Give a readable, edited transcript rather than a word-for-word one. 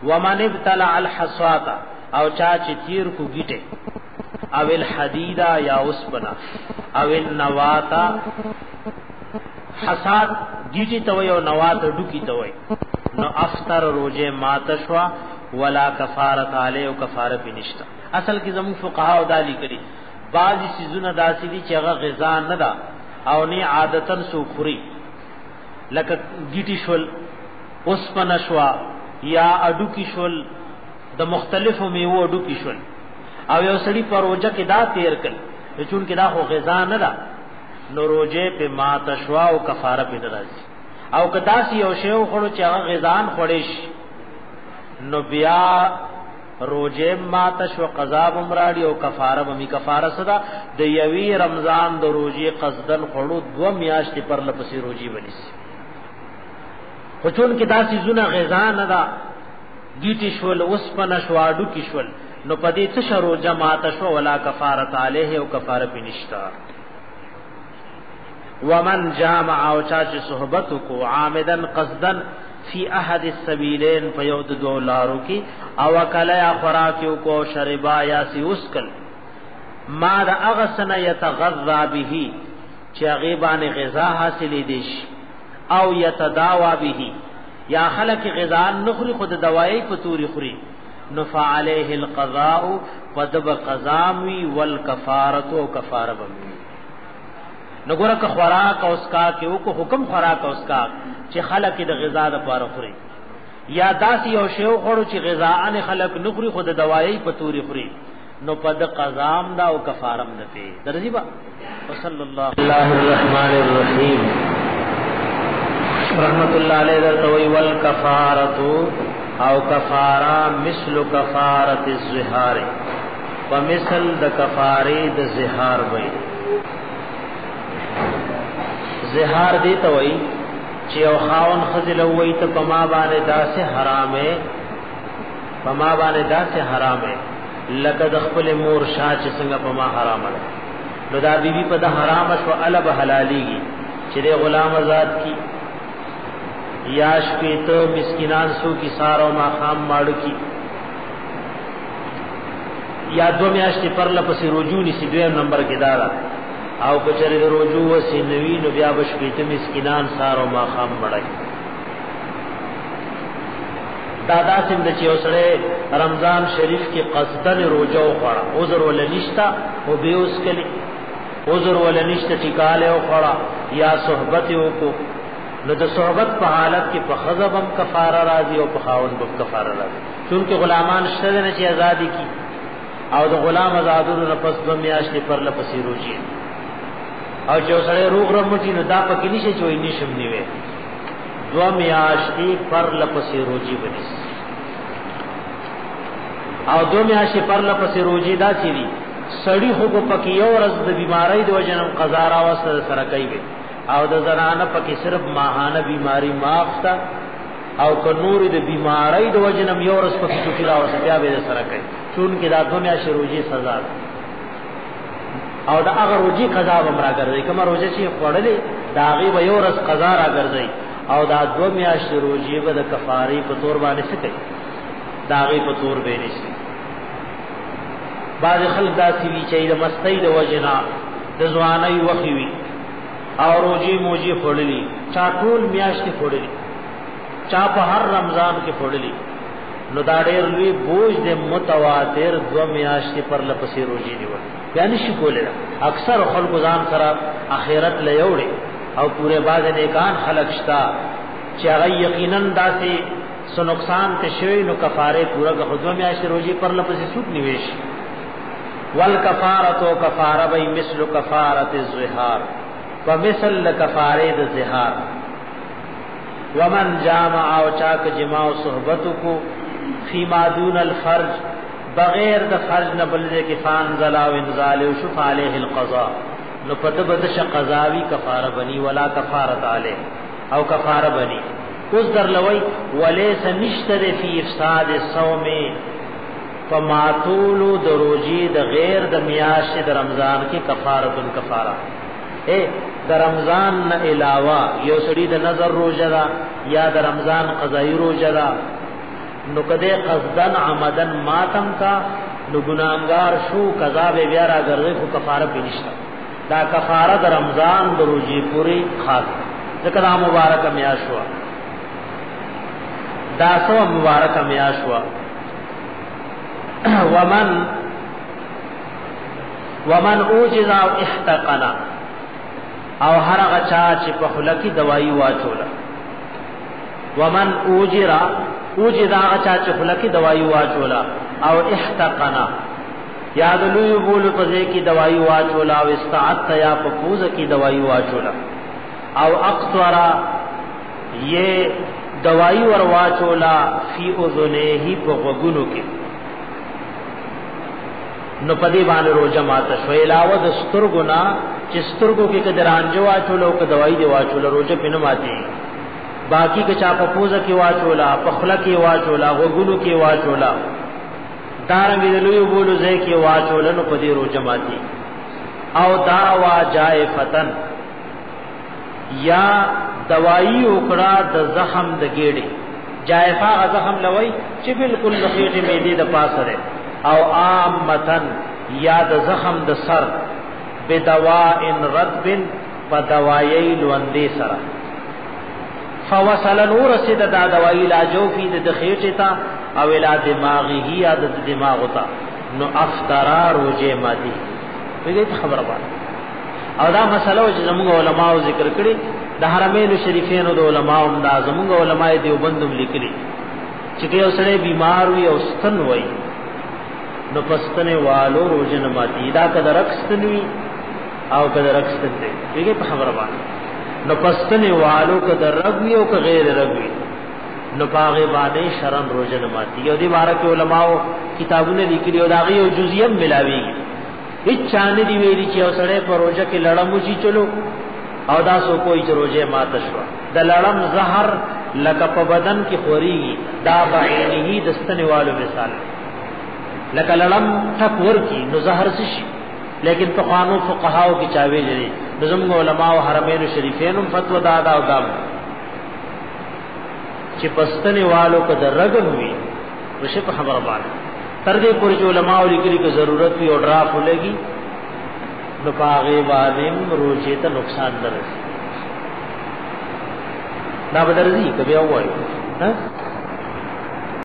ومن ابتلع الحصاة او چا چې تیر کو گیټه او الحديدا یا اوسپنا او النواتا حصاد گیټی توي او نوات ډوکی توي نو افطر روزه ماتشوا ولا کفارت علی او کفاره بنشتا. اصل کې زمو فقها او دالی کړي بعضی سيزونه داسې دي چې هغه غذا نه ده او نه عادتن سو خوري لکه گیټی شول اوسپنا شوا یا اډو کی شول د مختلفو میوه اډو کی شول او یو سړی پر روزه کې دا تیر کړ چون کې دا خو غذا نه ده نو روزه په مات شوا او کفاره په درځي او کدا سی یو شی خورو چې هغه غذان خورش نو بیا روزه مات شوا قضا عمراړي او کفاره بمی کفاره صدا د یوی رمضان د روزه قصدن خورو 2 میاشتې پر لپسې روزي بنسي خو چون کې دا سی زونه غذا نه ده گیټی شول اوسپنا شواډو کی شول نو پدې څه شرو جماعت شو ولا کفارت علیه او کفاره بنشتا. ومن جامع او چا چې صحبت کو عامدن قصدن فی احد السبیلین فیود دولارو کی او کلا خوراکیو کو شربا یا سی اسکل ما دا اغسن یتغذا به چې غیبان غذا حاصلې دیش او یتداوا به یا خلق غذا نخری خود دوائی پتوری خری نفع علیہ القضاء فدب قضاوی والکفارت و کفار بمی نگورا که خوراک او اسکا که او کو حکم خوراک او اسکا چی خلق د غذا د پاره خوري یا داسی او شیو خورو چی غذا ان خلق نخری خود دوائی پتوری خری نو پد قضام دا او کفارم نته درځي با صلی الله الرحمن الرحیم رحمت اللہ علیہ درتوی والکفارتو او کفارا مثل کفارت الزہار ومثل د کفاری د زہار وی زہار دیتا وی چی او خاون خزل وی تا پما بانے دا سے حرام ہے پما بانے دا سے حرام ہے لکه د خپل مور شاه چې څنګه پما حرام ہے نو دا بیبی په د حرام شو الب حلالیږي چې غلام آزاد کی یاش پی تو مسکینان سو کی سارو ما خام ماڑو کی یا 2 میاشتې پر لپسې رجوع نسی 2 نمبر کې دارا او کچری رجوع وسی نوی نو بیا بش پی تو مسکینان سارو ما خام مړای دادا سند چې اوسړه رمضان شریف کې قصدن روزه وخړه عذر ولنشتا او به اوس کلی عذر ولنشتا ټیکاله وخړه یا صحبت وکړو نو د صحبت په حالت کې په خذبم کفاره راځي او په خاون په کفاره راځي چونکه غلامان شته نه چې ازادي کی او د غلام آزادولو نه پس 2 میاشتې پر لپسې روزي او چې سره روغ رمټي نو دا پکې نشي چوي نشم نیوي 2 میاشتې پر لپسې روزي بنس او 2 میاشتې پر لپسې روزي دا چي سړی خو پکې یو ورځ د بیماری د وجنم قضا را وسره سره کوي او د زنانه پکې صرف ماهانه بیماری معافتا او که نور د بیماری د وجنم یو ورځ پکې چټی را وسه بیا به سره کوي چون کې دا دنیا شروعي سزا او دا هغه روزي قضا ومرا ګرځي کوم روزه چې خړلې دا غي به یو ورځ قضا را ګرځي او دا 2 میاشتې روزي به د کفاری په تور باندې سکي دا غي په تور به نشي بعض خلک دا سی وی چې د مستی د وجنا د ځواني وخی وی او روزي موجي خړلې چا ټول میاشتې خړلې چا په هر رمضان کې خړلې نو دا ډېر لوی بوج د متواتر 2 میاشتې پر لپسې روزي نیول یعنی شي کوله اکثر خلک ځان سره اخرت لیوړي او پورے باز نیکان خلق شتا چې هغه یقینا داسې سو نقصان ته شوی نو کفاره پورا غو 2 میاشتې روزي پر لپسې سود نیويش والکفاره کفاره به مثل کفاره الزهار ومثل کفاره الزهار ومن جامع او چاک جماع صحبت کو فيما دون الفرج بغیر د فرج نه بل دې کې فانزل او انزال او شف عليه القضاء نو پد بدش قضاوی کفاره بنی ولا کفاره علیه او کفاره بنی اوس در لوی وليس نشتر فی افساد الصوم فماتول دروجی د غیر د میاش د رمضان کې کفاره د رمضان نه علاوه یو سړي د نظر روزه دا یا د رمضان قضایی روزه دا نو کده قصدن عمدن ماتم کا نو گناہگار شو قضا به بیا را ګرځي خو کفاره پینشتا دا کفاره د رمضان د روزي پوری خاص ذکر مبارک میاشوا دا سو مبارک میاشوا ومن اوجز او احتقنا او هر غچا چې په خلکی دوايي واچولا ومن اوجرا اوجدا غچا چې خلکی دوايي واچولا او احتقنا یاد لوی بول پزے کی دوائی واچولا او استعدت یا پپوز کی دوائی واچولا او اقطرا یہ دوائی ور واچولا فی اذنیه پغوگونو کې نو پدی باندې روزه ماته شو علاوه د سترګونا چې سترګو کې کدر انجو واچولا او ک دوائی دی واچولا روزه پینه ماته باقی که چا پپوز کی واچولا پخلا کی واچولا غوگونو کی واچولا دارنګ دلوی بولو زې کې واچولنو په دې روزه ماتي او دعوا جائفتن یا دوايي وکړه د زخم د ګېډې جائفه زخم لوي چې بالکل لخيټه مېدی د پاسره او عامتن یا د زخم د سر بدواء رطب فدوایي لوندې سره فوصل نور سید دا دوائی لاجو فی د خیټه تا او الا دماغی ہی عادت دماغ ہوتا نو افطرا روزه مادي دې خبره وایي او دا مسله چې زموږ علماء ذکر کړي د حرمین شریفین او د علماء هم دا زموږ علماء دیوبندم لیکلي چې یو سړی بیمار وي او ستن وي نو پستنه والو روزه نه مادي دا کده رکستنوي او کده رکستن دې دې خبره وایي نو پستنه والو کده رغوي او که غیر رغوي نو پاغه باندې شرم روزه نه ماتي یو دی بارک علماء کتابونه لیکلي او داغه یو جزئیه ملاويږي هیڅ چانه دی ویلي چې اوسړه په روزه کې لړم وشي چلو او دا سو کوئی چې روزه مات شو د لړم زهر لکه په بدن کې خوريږي دا بعینه دستنوالو مثال لکه لړم ټکور کی نو زهر شي لیکن په قانون فقهاو کې چاوي لري نظم علماء او حرمین شریفین فتوا دادا او دام چې پستنه والو کو د رګم وي وشه په خبره باندې تر دې پورې علماء لیکلي که ضرورت وي او ډراف ولګي نو پاغه باندې روزه ته نقصان درځي دا بدرځي کبه وایي ها